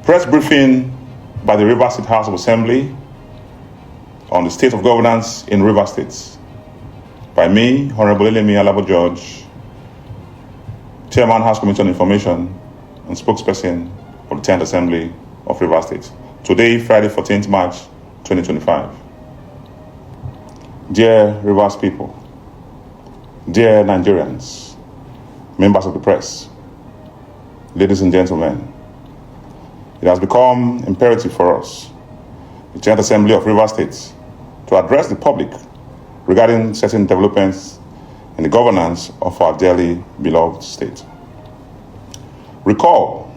Press briefing by the Rivers State House of Assembly on the state of governance in Rivers State. By me, Honorable Elemi Alabo George, Chairman House Committee on Information and spokesperson of the 10th Assembly of Rivers State. Today, Friday, 14th March, 2025. Dear Rivers people, dear Nigerians, members of the press, ladies and gentlemen, it has become imperative for us, the 10th Assembly of Rivers State, to address the public regarding certain developments in the governance of our dearly beloved state. Recall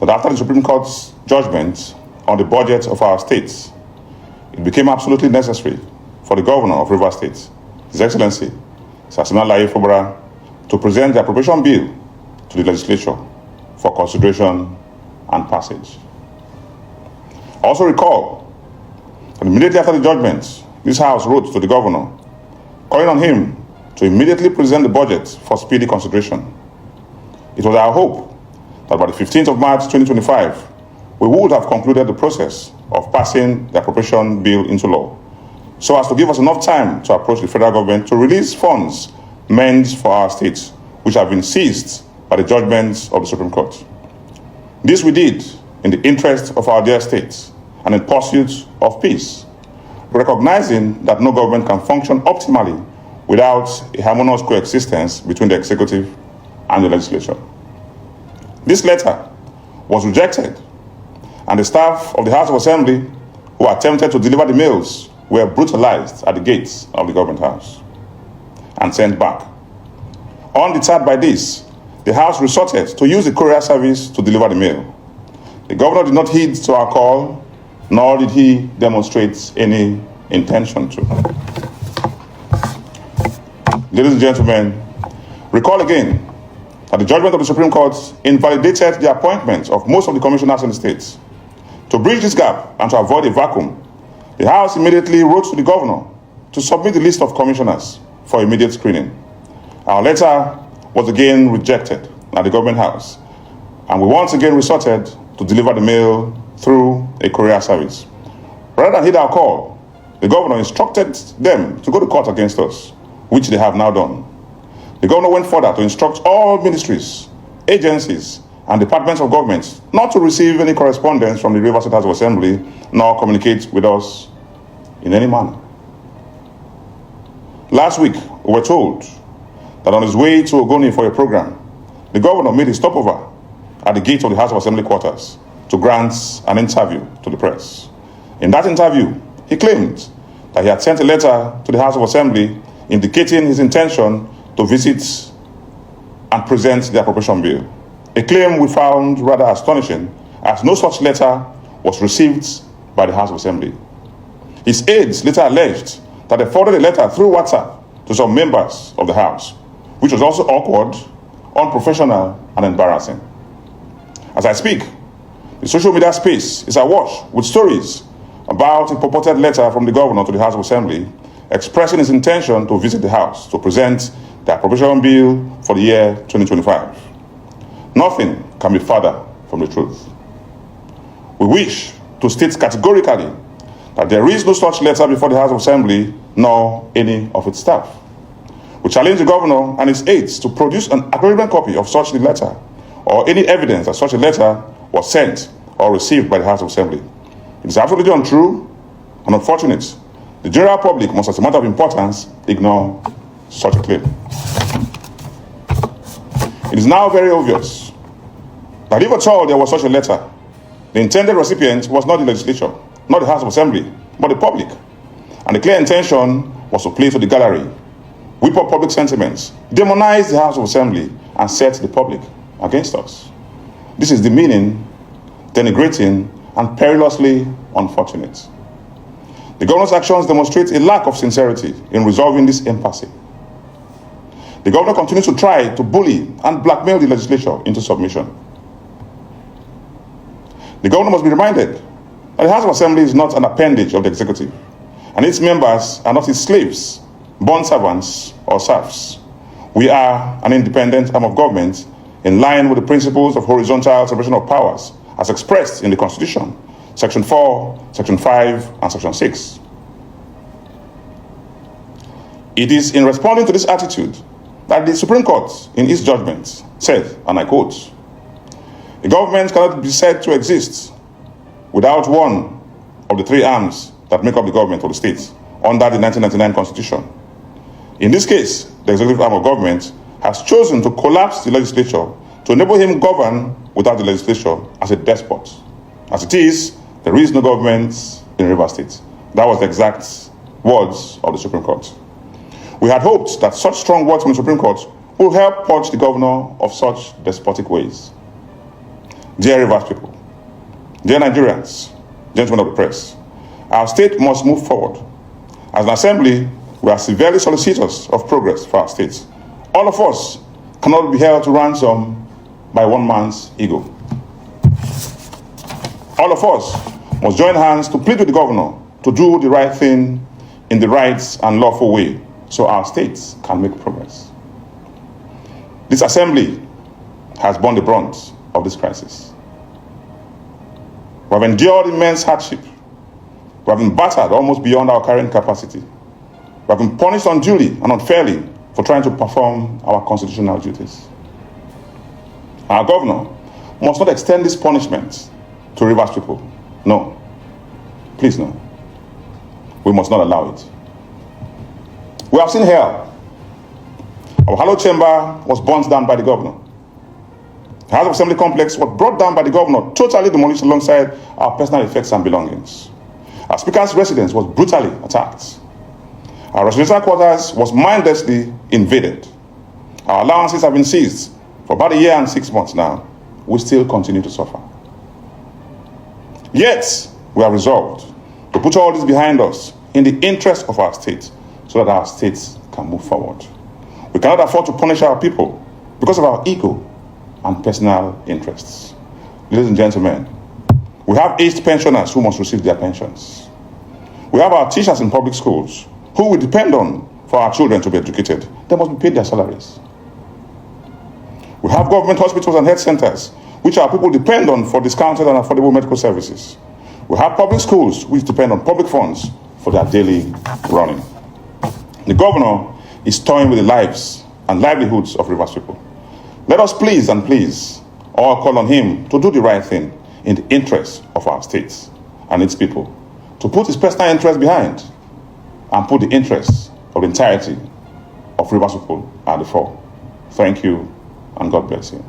that after the Supreme Court's judgment on the budget of our state, it became absolutely necessary for the Governor of Rivers State, His Excellency, Sir Gov Fubara, to present the appropriation bill to the legislature for consideration and passage. Also recall that immediately after the judgment, this House wrote to the Governor, calling on him to immediately present the budget for speedy consideration. It was our hope that by the 15th of March 2025, we would have concluded the process of passing the appropriation bill into law, so as to give us enough time to approach the federal government to release funds meant for our states, which have been seized by the judgments of the Supreme Court. This we did in the interest of our dear states and in pursuit of peace, recognizing that no government can function optimally without a harmonious coexistence between the executive and the legislature. This letter was rejected, and the staff of the House of Assembly who attempted to deliver the mails were brutalized at the gates of the government house and sent back. Undeterred by this, the House resorted to use the courier service to deliver the mail. The governor did not heed to our call, nor did he demonstrate any intention to. Ladies and gentlemen, recall again that the judgment of the Supreme Court invalidated the appointment of most of the commissioners in the states. To bridge this gap and to avoid a vacuum, the House immediately wrote to the governor to submit the list of commissioners for immediate screening. Our letter was again rejected at the government house, and we once again resorted to deliver the mail through a courier service. Rather than heed our call, the governor instructed them to go to court against us, which they have now done. The governor went further to instruct all ministries, agencies, and departments of government not to receive any correspondence from the Rivers State House of Assembly, nor communicate with us in any manner. Last week, we were told that on his way to Ogoni for a program, the governor made a stopover at the gate of the House of Assembly quarters to grant an interview to the press. In that interview, he claimed that he had sent a letter to the House of Assembly indicating his intention to visit and present the appropriation bill. A claim we found rather astonishing, as no such letter was received by the House of Assembly. His aides later alleged that they forwarded a letter through WhatsApp to some members of the House, which was also awkward, unprofessional, and embarrassing. As I speak, the social media space is awash with stories about a purported letter from the governor to the House of Assembly expressing his intention to visit the House to present the appropriation bill for the year 2025. Nothing can be further from the truth. We wish to state categorically that there is no such letter before the House of Assembly nor any of its staff. We challenge the governor and his aides to produce an acknowledgement copy of such a letter or any evidence that such a letter was sent or received by the House of Assembly. It is absolutely untrue and unfortunate. The general public must, as a matter of importance, ignore such a claim. It is now very obvious that if at all there was such a letter, the intended recipient was not the legislature, not the House of Assembly, but the public. And the clear intention was to play to the gallery, whip up public sentiments, demonize the House of Assembly, and set the public against us. This is demeaning, denigrating, and perilously unfortunate. The governor's actions demonstrate a lack of sincerity in resolving this impasse. The governor continues to try to bully and blackmail the legislature into submission. The governor must be reminded that the House of Assembly is not an appendage of the executive, and its members are not his slaves, bond servants, or serfs. We are an independent arm of government in line with the principles of horizontal separation of powers as expressed in the Constitution, Section 4, Section 5, and Section 6. It is in responding to this attitude that the Supreme Court, in its judgment, said, and I quote, "A government cannot be said to exist without one of the three arms that make up the government of the state under the 1999 Constitution. In this case, the executive arm of government has chosen to collapse the legislature to enable him govern without the legislature as a despot. As it is, there is no government in Rivers State." That was the exact words of the Supreme Court. We had hoped that such strong words from the Supreme Court will help purge the governor of such despotic ways. Dear Rivers people, dear Nigerians, gentlemen of the press, our state must move forward. As an assembly, we are severely solicitous of progress for our state. All of us cannot be held to ransom by one man's ego. All of us must join hands to plead with the governor to do the right thing in the right and lawful way so our states can make progress. This assembly has borne the brunt of this crisis. We have endured immense hardship. We have been battered almost beyond our carrying capacity. We have been punished unduly and unfairly for trying to perform our constitutional duties. Our governor must not extend this punishment to Rivers people. No. Please no. We must not allow it. We have seen hell. Our hallowed chamber was burnt down by the governor. The House of Assembly complex was brought down by the governor, totally demolished alongside our personal effects and belongings. Our speaker's residence was brutally attacked. Our residential quarters was mindlessly invaded. Our allowances have been seized for about a year and 6 months now. We still continue to suffer. Yet, we are resolved to put all this behind us in the interest of our state so that our states can move forward. We cannot afford to punish our people because of our ego and personal interests. Ladies and gentlemen, we have aged pensioners who must receive their pensions. We have our teachers in public schools who we depend on for our children to be educated. They must be paid their salaries. We have government hospitals and health centers which our people depend on for discounted and affordable medical services. We have public schools which depend on public funds for their daily running. The governor is toying with the lives and livelihoods of Rivers people. Let us please all call on him to do the right thing in the interest of our states and its people, to put his personal interest behind and put the interests of the entirety of Rivers people at the fore. Thank you, and God bless you.